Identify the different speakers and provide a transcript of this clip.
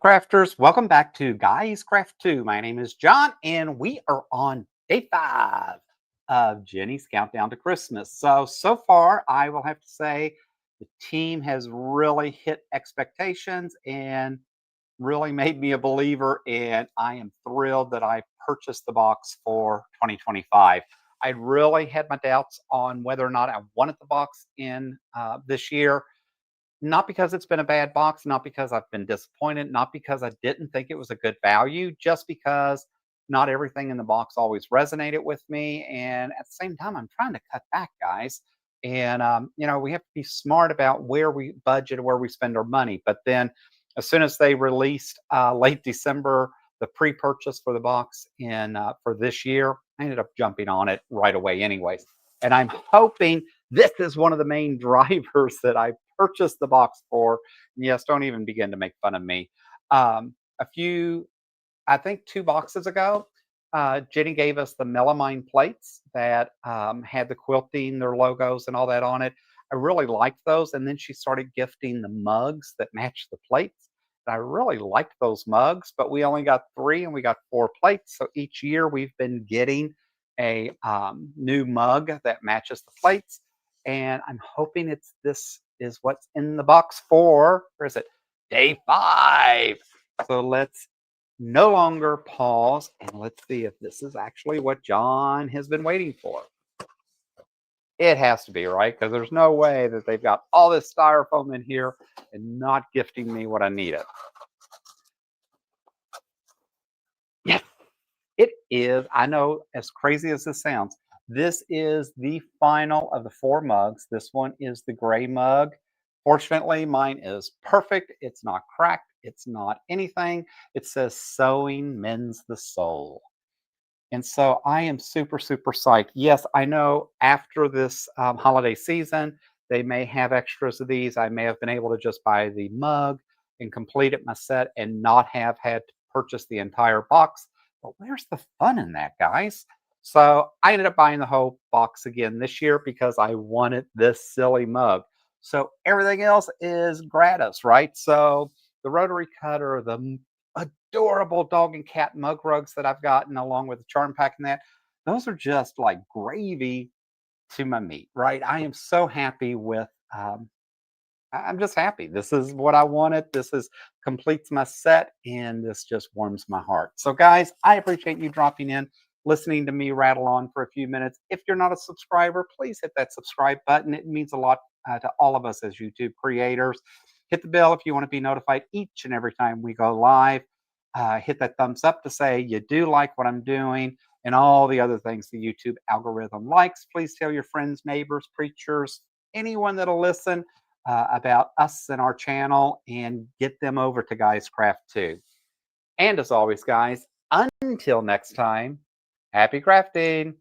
Speaker 1: Crafters, welcome back to Guys Craft 2. My name is John, and we are on day 5 of Jenny's Countdown to Christmas. So far, I will have to say the team has really hit expectations and really made me a believer, and I am thrilled that I purchased the box for 2025. I really had my doubts on whether or not I wanted the box in this year, not because it's been a bad box, not because I've been disappointed, not because I didn't think it was a good value, just because not everything in the box always resonated with me. And at the same time, I'm trying to cut back, guys. And we have to be smart about where we budget, where we spend our money. But then, as soon as they released late December the pre-purchase for the box in for this year, I ended up jumping on it right away, anyways. And I'm hoping this is one of the main drivers that I purchased the box for. Yes, don't even begin to make fun of me. A few, I think 2 boxes ago, Jenny gave us the melamine plates that had the quilting, their logos, and all that on it. I really liked those. And then she started gifting the mugs that match the plates. And I really liked those mugs, but we only got 3 and we got 4 plates. So each year we've been getting a new mug that matches the plates. And I'm hoping this is what's in the box for, where is it? Day 5. So let's no longer pause and let's see if this is actually what John has been waiting for. It has to be, right? Because there's no way that they've got all this styrofoam in here and not gifting me what I needed. Yes, it is. I know, as crazy as this sounds, this is the final of the 4 mugs. This one is the gray mug. Fortunately, mine is perfect. It's not cracked. It's not anything. It says sewing mends the soul. And so I am super, super psyched. Yes, I know after this holiday season, they may have extras of these. I may have been able to just buy the mug and complete it my set and not have had to purchase the entire box. But where's the fun in that, guys? So I ended up buying the whole box again this year because I wanted this silly mug. So everything else is gratis, right? So the rotary cutter, the adorable dog and cat mug rugs that I've gotten along with the charm pack and that, those are just like gravy to my meat, right? I am so happy with I'm just happy. This is what I wanted. This is completes my set and this just warms my heart. So guys, I appreciate you dropping in, listening to me rattle on for a few minutes. If you're not a subscriber, please hit that subscribe button. It means a lot to all of us as YouTube creators. Hit the bell if you want to be notified each and every time we go live. Hit that thumbs up to say you do like what I'm doing and all the other things the YouTube algorithm likes. Please tell your friends, neighbors, preachers, anyone that'll listen about us and our channel and get them over to Guys Craft 2. And as always, guys, until next time, happy crafting.